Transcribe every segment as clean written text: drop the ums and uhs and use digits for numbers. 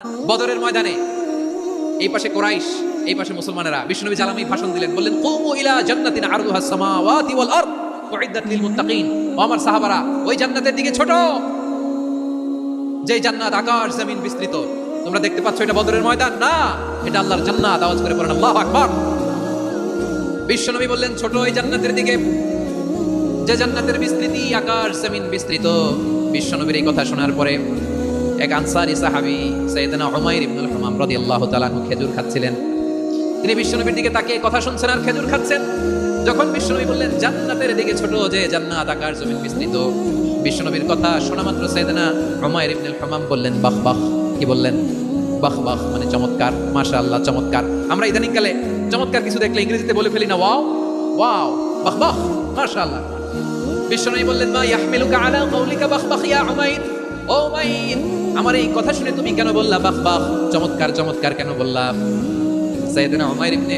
বদরের ময়দানে এই পাশে কুরাইশ, এই পাশে মুসলমানেরা। বিশ্বনবী জালামি ভাষণ দিলেন, বললেন কুমু ইলা জান্নাতিন আরদুহাস সামাওয়াতি ওয়াল আরদ উইদ্দাত লিল মুত্তাকিন। ও আমার সাহাবারা, ওই জান্নাতের দিকে ছোট, যে জান্নাত আকাশ জমিন বিস্তৃত। তোমরা দেখতে পাচ্ছ এটা বদরের ময়দান না, এটা আল্লাহর জান্নাত। আওয়াজ করে পড়েন আল্লাহু আকবার। বিশ্বনবী বললেন ছোট ওই জান্নাতের দিকে, যে জান্নাতের বিস্তৃতি আকাশ জমিন বিস্তৃত। বিশ্বনবীর এই কথা শোনার পরে এক আনসারী সাহাবী সাইয়েদনা উমাইর ইবনুল হুমাম রাদিয়াল্লাহু তাআলা আনহু খেজুর খাচ্ছিলেন। তিনি বিশ্বনবীর দিকে তাকিয়ে কথা শুনছেন আর খেজুর খাচ্ছেন। যখন বিশ্বনবী বললেন জান্নাতের দিকে ছোট, যে জান্নাত আকাশ জমিন বিস্তৃত, বিশ্বনবীর কথা শোনা মাত্র সাইয়েদনা উমাইর ইবনুল হুমাম বললেন বাহ বাহ। কি বললেন? বাহ বাহ, মানে চমৎকার, মাশাআল্লাহ, চমৎকার। আমরা ইদানিং কালে চমৎকার কিছু দেখলে ইংরেজিতে বলে ফেলি না, ওয়াও ওয়াও, বাহ বাহ, মাশাআল্লাহ। বিশ্বনবী বললেন মা ইয়াহমিলুকা আলা কাউলিকা বাহ বাহ ইয়া উমাইর। ও উমাইর, আমার এই কথা শুনে তুমি কেন বললা বাহ বাহ, চমৎকার চমৎকার কেন বললা? সাইয়েদনা উমাইর ইবনে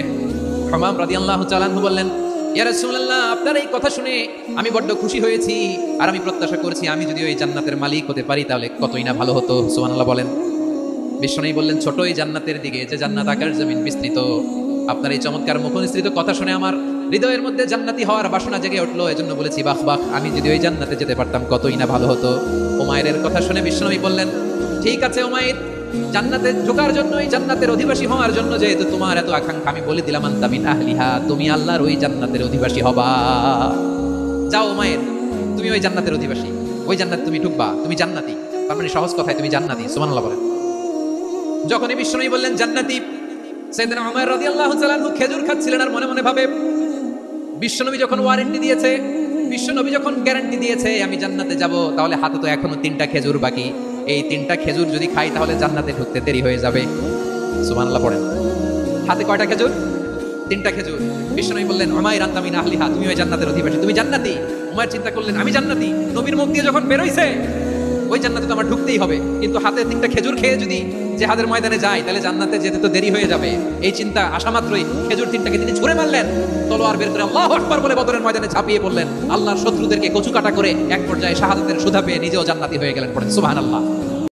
হুমাম রাদিয়াল্লাহু তাআলা আনহু বললেন, ইয়া রাসূলুল্লাহ, আপনার এই কথা শুনে আমি বড্ড খুশি হয়েছি, আর আমি প্রত্যাশা করছি আমি যদি ওই জান্নাতের মালিক হতে পারি তাহলে কতই না ভালো হতো। সুবহানাল্লাহ বলেন। বিশ্বনবী বললেন ছোট এই জান্নাতের দিকে, যে জান্নাত আকাশ জমিন বিস্তৃত। আপনার এই চমৎকার মুখনিসৃত কথা শুনে আমার হৃদয়ের মধ্যে জান্নাতি হওয়ার বাসনা জেগে উঠলো, এজন্য বলেছি বাহ বাহ, আমি যদি ওই জান্নাতে যেতে পারতাম কতই না ভালো হতো। উমাইরের কথা শুনে বিশ্বনবী বললেন, ঠিক আছে উমাইর, জান্নাতে ঢোকার জন্য, এই জান্নাতের অধিবাসী হওয়ার জন্য যেহেতু তোমার এত আকাঙ্ক্ষা, আমি বলে দিলাম আনতা মিন আহলিহা, তুমি আল্লাহর ওই জান্নাতের অধিবাসী হবা। যাও উমাইর, তুমি ওই জান্নাতের অধিবাসী, ওই জান্নাতে তুমি ঢুকবা, তুমি জান্নাতি। তার মানে সহজ কথায় তুমি জান্নাতি। সুবহানাল্লাহ বলেন। যখনই বিশ্বনবী বললেন জান্নাতি, সাইয়েদনা উমাইর রাদিয়াল্লাহু তাআলা আনহু খেজুর খাচ্ছিলেন আর মনে মনে ভাবে, বিশ্বনবী যখন ওয়ারেন্টি দিয়েছে, বিশ্বনবী যখন গ্যারান্টি দিয়েছে আমি জান্নাতে যাব, তাহলে হাতে তো এখনো 3টা খেজুর বাকি। এই 3টা খেজুর যদি খাই তাহলে জান্নাতে ঢুকতে দেরি হয়ে যাবে। সুবহানাল্লাহ পড়েন। হাতে কয়টা খেজুর? 3টা খেজুর। বিশ্বনবী বললেন উমাইর আনতা মিন আহলিহা, তুমি ওই জান্নাতের অধিবাসী, তুমি জান্নাতি। উমাইর চিন্তা করলেন আমি জান্নাতি, নবীর মুখ দিয়ে যখন বের হইছে ওই জান্নাতে তো আমার ঢুকতেই হবে, কিন্তু হাতে 3টা খেজুর খেয়ে যদি জিহাদের ময়দানে যাই তাহলে জান্নাতে যেতে তো দেরি হয়ে যাবে। এই চিন্তা আসা মাত্রই খেজুর 3টাকে তিনি ছুঁড়ে মারলেন, তলোয়ার বের করে আল্লাহু আকবার বলে বদরের ময়দানে ঝাঁপিয়ে পড়লেন। আল্লাহর শত্রুদেরকে কচু কাটা করে এক পর্যায়ে শাহাদাতের সুধা পেয়ে নিজেও জান্নাতি হয়ে গেলেন। পড়েন সুবহানাল্লাহ।